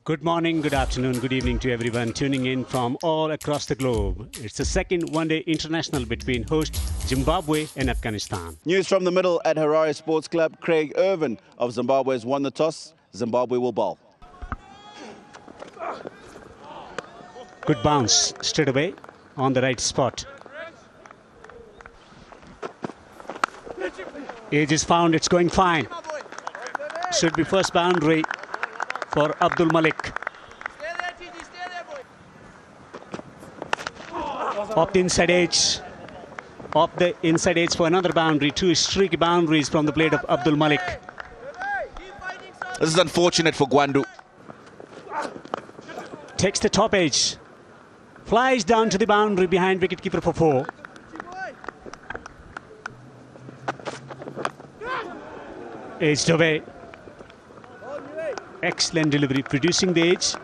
Good morning, good afternoon, good evening to everyone tuning in from all across the globe. It's the second one-day international between host Zimbabwe and Afghanistan. News from the middle at Harare Sports Club. Craig Irvin of Zimbabwe has won the toss. Zimbabwe will bowl. Good bounce straight away on the right spot. Age is found, it's going fine. Should be first boundary for Abdul Malik. Off the inside edge. Off the inside edge for another boundary. Two streaky boundaries from the blade of Abdul Malik. This is unfortunate for Gwandu. Takes the top edge. Flies down to the boundary behind wicketkeeper for 4. Edged away. Excellent delivery, producing the edge.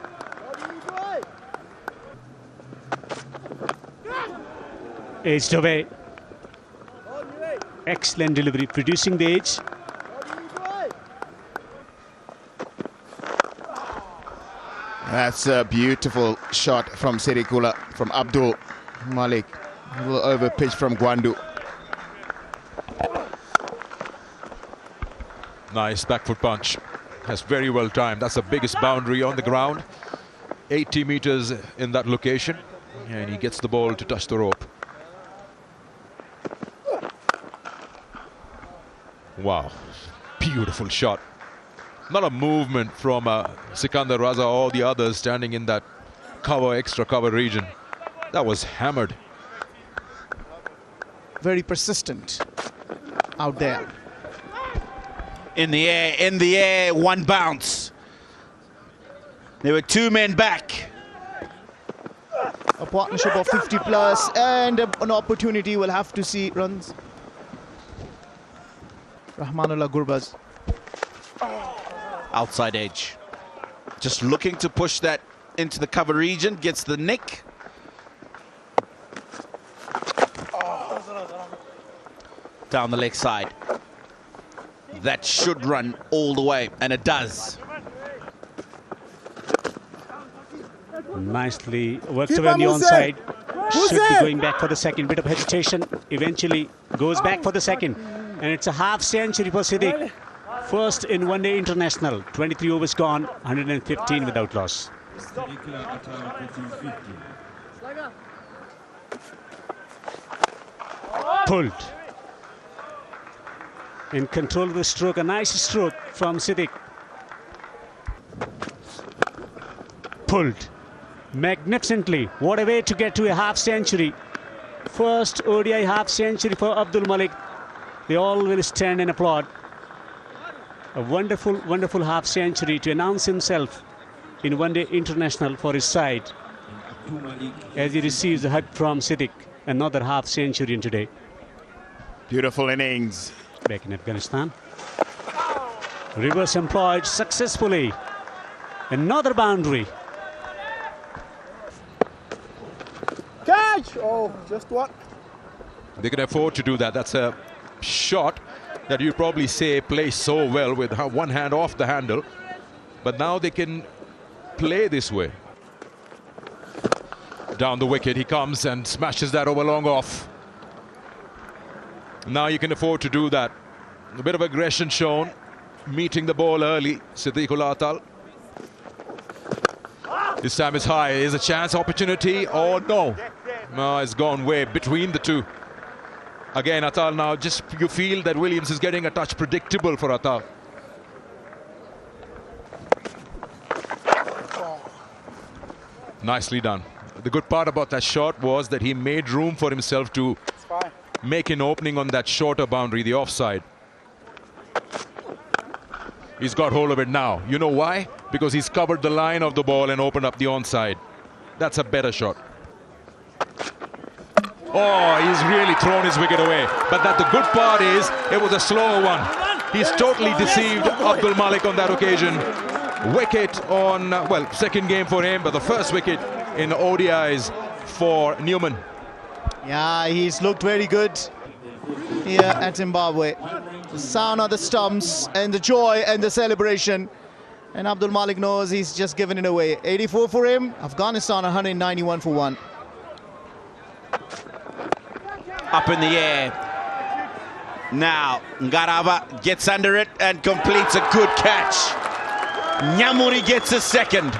Edged away. Excellent delivery, producing the edge. That's a beautiful shot from Serikula, from Abdul Malik. A little over pitch from Gwandu. Nice back foot punch. That's very well timed. That's the biggest boundary on the ground. 80 meters in that location. And he gets the ball to touch the rope. Wow. Beautiful shot. Not a movement from Sikandar Raza or the others standing in that cover, extra cover region. That was hammered. Very persistent out there. In the air, one bounce. There were two men back. A partnership of 50 plus and an opportunity. We'll have to see runs. Rahmanullah Gurbaz. Outside edge. Just looking to push that into the cover region. Gets the nick. Down the leg side. That should run all the way, and it does. Nicely worked away on the onside. Should be going back for the second. Bit of hesitation. Eventually goes back for the second. And it's a half century for Siddiq. First in one-day international. 23 overs gone, 115 without loss. Pulled. In control of the stroke, a nice stroke from Siddiq. Pulled magnificently. What a way to get to a half century. First ODI half century for Abdul Malik. They all will stand and applaud. A wonderful, wonderful half century to announce himself in one-day international for his side as he receives a hug from Siddiq. Another half century in today. Beautiful innings. Back in Afghanistan. Reverse employed successfully. Another boundary. Catch! Oh, just what? They can afford to do that. That's a shot that you probably say plays so well with one hand off the handle. But now they can play this way. Down the wicket he comes and smashes that over long off. Now you can afford to do that. A bit of aggression shown. Meeting the ball early. Siddiqul Atal. This time it's high. Is a chance, opportunity. Oh no. No, it's gone way between the two. Again, Atal now, just you feel that Williams is getting a touch predictable for Atal. Nicely done. The good part about that shot was that he made room for himself to make an opening on that shorter boundary, the offside. He's got hold of it now. You know why? Because he's covered the line of the ball and opened up the onside. That's a better shot. Oh, he's really thrown his wicket away. But the good part is, it was a slower one. He's totally deceived Abdul Malik on that occasion. Wicket on, well, second game for him, but the first wicket in ODIs for Newman. Yeah, he's looked very good here at Zimbabwe. The sound of the stumps and the joy and the celebration And Abdul Malik knows he's just given it away. 84 for him. Afghanistan 191 for 1. Up in the air. Now, Ngarava gets under it and completes a good catch. Nyamuri gets a second.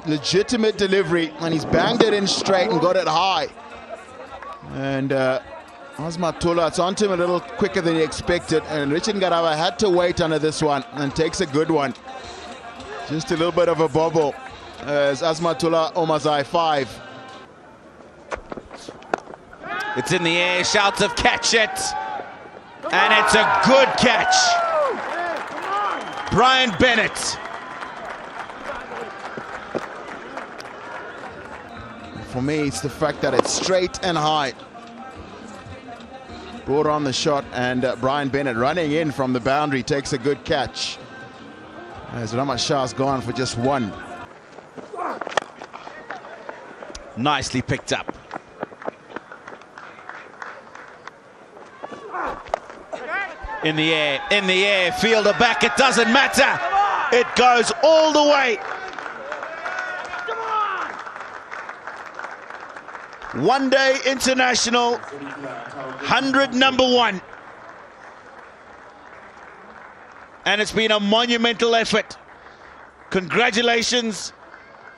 Legitimate delivery, and he's banged it in straight and got it high. And Azmatullah, it's onto him a little quicker than he expected, and Richard Ngarava had to wait under this one and takes a good one. Just a little bit of a bobble as Azmatullah Omazai 5. It's in the air, shouts of catch it. And it's a good catch. Brian Bennett. For me, it's the fact that it's straight and high. Brought on the shot, and Brian Bennett running in from the boundary takes a good catch. As Rahmat Shah's gone for just one. Nicely picked up. In the air, fielder back, it doesn't matter. It goes all the way. One Day International, 100 number 1. And it's been a monumental effort. Congratulations,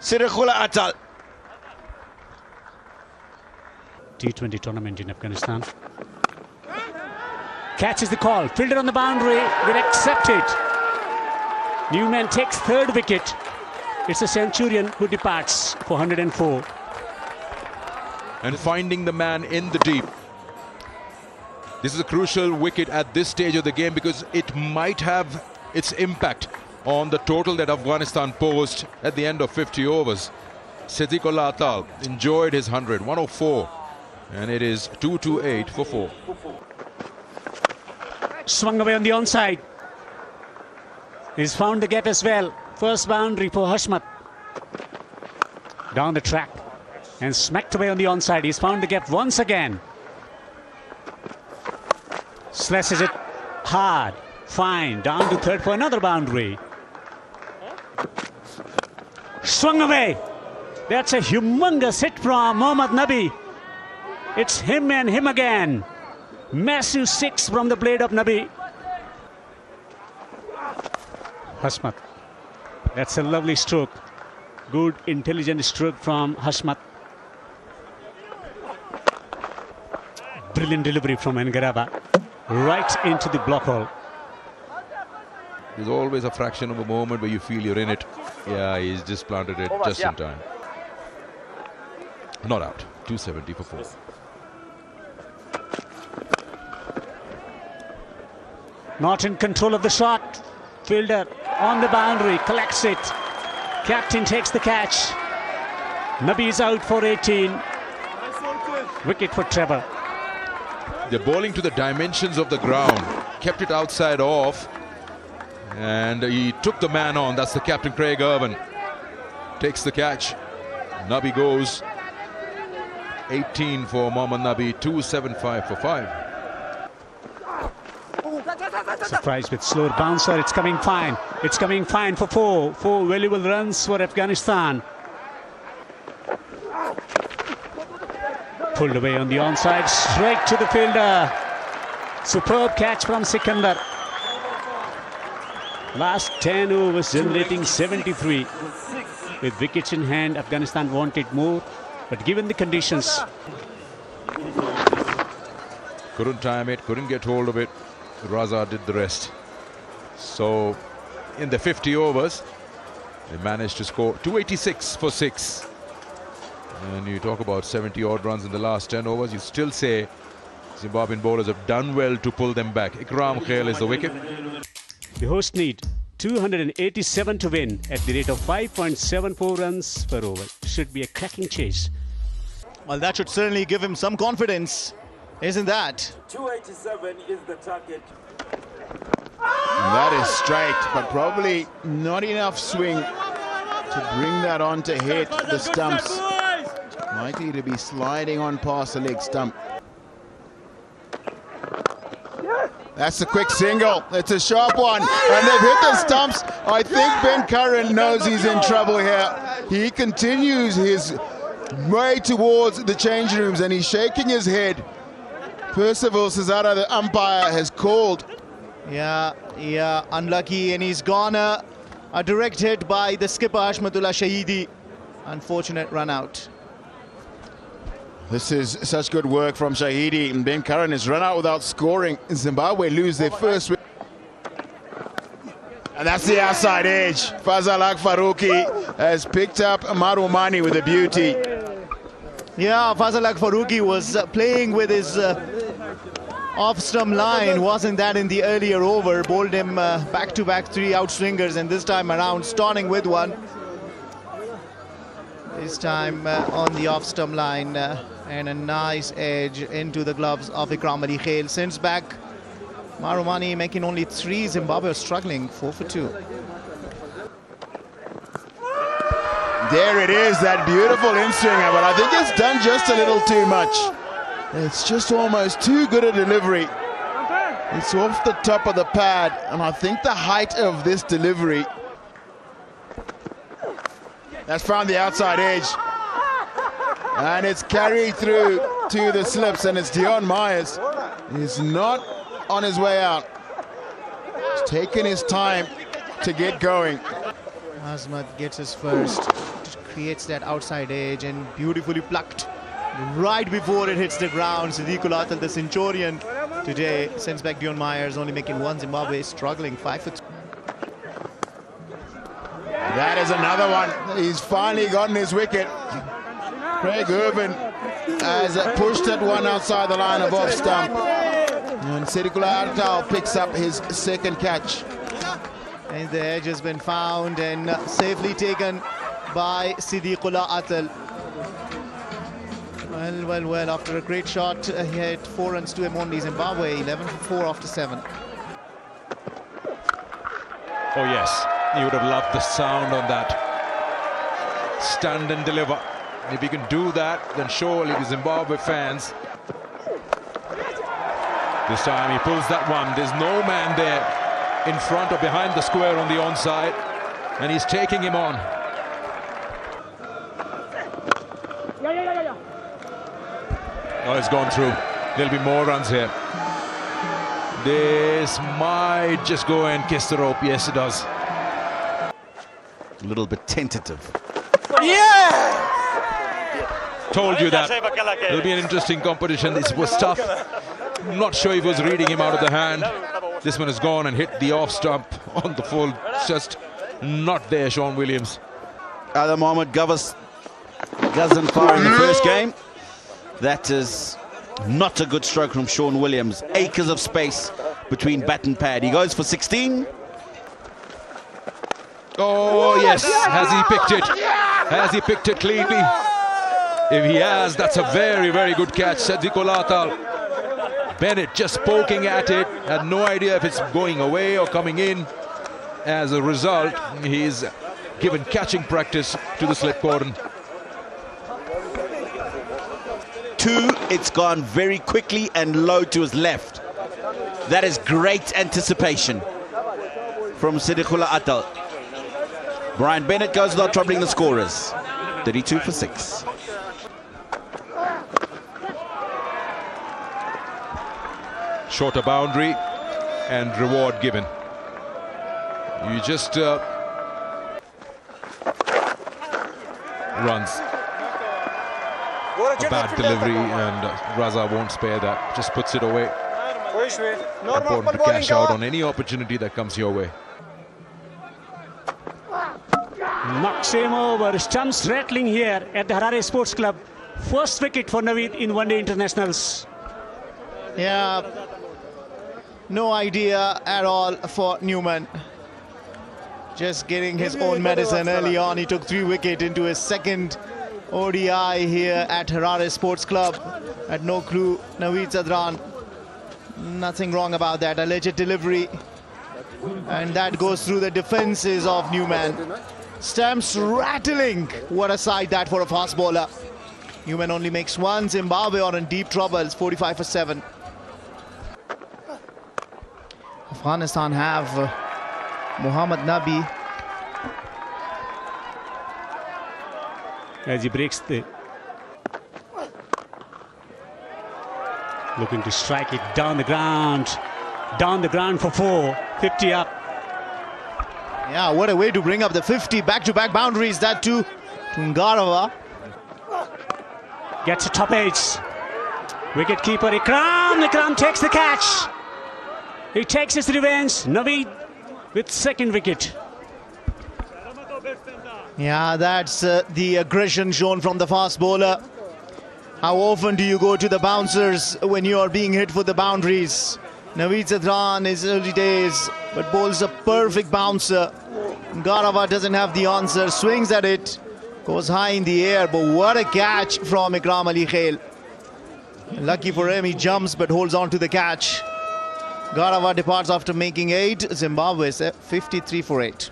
Sirikhula Atal. T20 tournament in Afghanistan. Catches the call, fielder on the boundary, will accept it. Newman takes 3rd wicket. It's a Centurion who departs for 104. And finding the man in the deep. This is a crucial wicket at this stage of the game because it might have its impact on the total that Afghanistan posed at the end of 50 overs. Siddiqullah Atal enjoyed his 100, 104, and it is 228 for 4. Swung away on the onside. He's found the gap as well. First boundary for Hashmat. Down the track and smacked away on the onside. He's found the gap once again. Slashes it hard. Fine. Down to 3rd for another boundary. Swung away. That's a humongous hit from Mohammad Nabi. It's him and him again. Massive 6 from the blade of Nabi. Hashmat. That's a lovely stroke. Good, intelligent stroke from Hashmat. Brilliant delivery from Ngarava. Right into the block hole. There's always a fraction of a moment where you feel you're in it. Yeah, he's just planted it just in time. Not out. 270 for 4. Not in control of the shot. Fielder on the boundary, collects it. Captain takes the catch. Nabi is out for 18. Wicket for Trevor. They're bowling to the dimensions of the ground. Kept it outside off. And he took the man on. That's the captain, Craig Irwin. Takes the catch. Nabi goes. 18 for Mohammad Nabi. 275 for 5. Surprised with slower bouncer. It's coming fine. It's coming fine for 4. 4 valuable runs for Afghanistan. Pulled away on the onside. Straight to the fielder. Superb catch from Sikandar. Last 10 overs generating 73. With wickets in hand, Afghanistan wanted more. But given the conditions, Couldn't time it. Couldn't get hold of it. Raza did the rest. So in the 50 overs they managed to score 286 for 6, and you talk about 70 odd runs in the last 10 overs, you still say Zimbabwean bowlers have done well to pull them back. Ikram Khail is the wicket. the hosts need 287 to win at the rate of 5.74 runs per over. Should be a cracking chase. Well, that should certainly give him some confidence, isn't that? 287 is the target. That is straight, but probably not enough swing to bring that on to hit the stumps. Likely to be sliding on past the leg stump. That's a quick single. It's a sharp one. And they've hit the stumps. I think Ben Curran knows he's in trouble here. He continues his way towards the changing rooms and he's shaking his head. Percival Cesara, the umpire, has called. Yeah, unlucky, and he's gone a direct hit by the skipper Hashmatullah Shahidi. Unfortunate run out. This is such good work from Shahidi, and Ben Curran has run out without scoring. Zimbabwe lose their first win. And that's the outside edge. Fazalak Faruqi has picked up Marumani with a beauty. Yeah, Fazalak Faruqi was playing with his off-stump line. Wasn't that in the earlier over? Bowled him back-to-back 3 out swingers, and this time around starting with one. This time on the off-stump line, and a nice edge into the gloves of Ikram Ali Khail. Sends back Marumani, making only 3. Zimbabwe struggling, 4 for 2. There it is, that beautiful in-swinger, but I think it's done just a little too much. It's just almost too good a delivery. It's off the top of the pad, and I think the height of this delivery, that's found the outside edge. And it's carried through to the slips, and it's Dion Myers. He's not on his way out. He's taking his time to get going. Azmat gets his first, creates that outside edge and beautifully plucked right before it hits the ground. Siddiqul Atal, the Centurion, today sends back Dion Myers, only making 1. Zimbabwe struggling, 5 for 2. That is another one. He's finally gotten his wicket. Craig Irvin has pushed that one outside the line of off stump. And Siddiqul Atal picks up his second catch. And the edge has been found and safely taken by Siddiqul Atal. Well, after a great shot, he had 4 runs to him only. Zimbabwe 11 for 4 after 7. Oh yes, you would have loved the sound on that. Stand and deliver. If you can do that, then surely the Zimbabwe fans. This time he pulls that one. There's no man there in front or behind the square on the onside, and he's taking him on. Oh, it's gone through. There'll be more runs here. This might just go and kiss the rope. Yes, it does. A little bit tentative. Told you that. It'll be an interesting competition. This was tough. I'm not sure if he was reading him out of the hand. This one has gone and hit the off stump on the full. Just not there, Sean Williams. Adam Mohammed doesn't fire in the first game. That is not a good stroke from Sean Williams. Acres of space between bat and pad. He goes for 16. Oh yes, has he picked it? Has he picked it cleanly? If he has, that's a very, very good catch. Siddiqul Atal. Bennett just poking at it, had no idea if it's going away or coming in. As a result, he's given catching practice to the slip cordon. 2, it's gone very quickly and low to his left. That is great anticipation from Siddiqul Atal. Brian Bennett goes without troubling the scorers. 32 for 6. Shorter boundary and reward given. You just runs. A bad delivery, and Raza won't spare that. Just puts it away. Important to cash out on any opportunity that comes your way. Knocks him over. Stumps rattling here at the Harare Sports Club. First wicket for Naveed in one-day internationals. Yeah, no idea at all for Newman. Just getting his own medicine early on. He took 3 wickets into his second ODI here at Harare Sports Club. Had no clue. Naveed Zadran. Nothing wrong about that. Alleged delivery. And that goes through the defenses of Newman. Stamps rattling. What a sight that for a fast bowler. Newman only makes 1. Zimbabwe are in deep troubles. 45 for 7. Afghanistan have Muhammad Nabi. As he breaks the... Looking to strike it down the ground. Down the ground for 4. 50 up. Yeah, what a way to bring up the 50. Back-to-back boundaries, that too. Tungarava. Gets a top edge. Wicket-keeper Ikram. Ikram takes the catch. He takes his revenge. Naveed with second wicket. Yeah, that's the aggression shown from the fast bowler. How often do you go to the bouncers when you are being hit for the boundaries? Naveed Zadran is early days, but bowls a perfect bouncer. Garava doesn't have the answer, swings at it, goes high in the air, but what a catch from Ikram Ali Khail. Lucky for him, he jumps but holds on to the catch. Garava departs after making 8. Zimbabwe 53 for 8.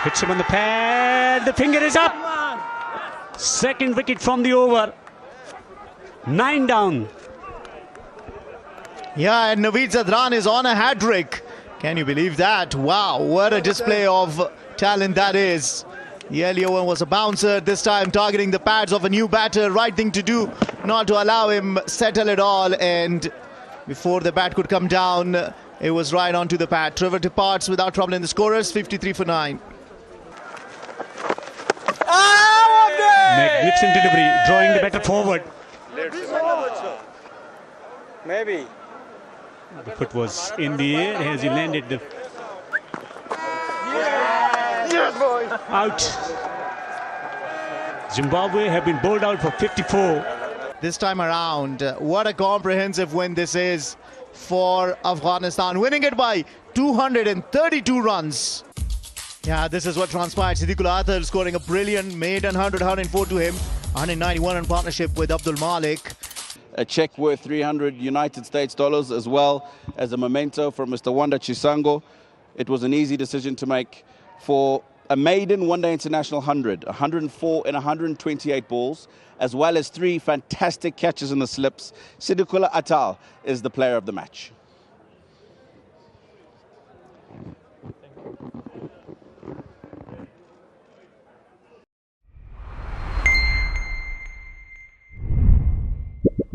Hits him on the pad. The finger is up. Second wicket from the over. 9 down. Yeah, and Naveed Zadran is on a hat-trick. Can you believe that? Wow, what a display of talent that is. The earlier one was a bouncer, this time targeting the pads of a new batter. Right thing to do, not to allow him settle it all. And before the bat could come down, it was right onto the pad. Trevor departs without trouble in the scorers, 53 for 9. Magnificent delivery, drawing the batter forward. Maybe. The foot was in the air as he landed the... Out. Zimbabwe have been bowled out for 54. This time around, what a comprehensive win this is for Afghanistan. Winning it by 232 runs. Yeah, this is what transpired. Siddiqullah Athal scoring a brilliant maiden 104 to him. 191 in partnership with Abdul Malik. A check worth 300 United States dollars as well as a memento from Mr. Wanda Chisango. It was an easy decision to make for a maiden one-day international 104 in 128 balls, as well as 3 fantastic catches in the slips. Siddiqullah Athal is the player of the match.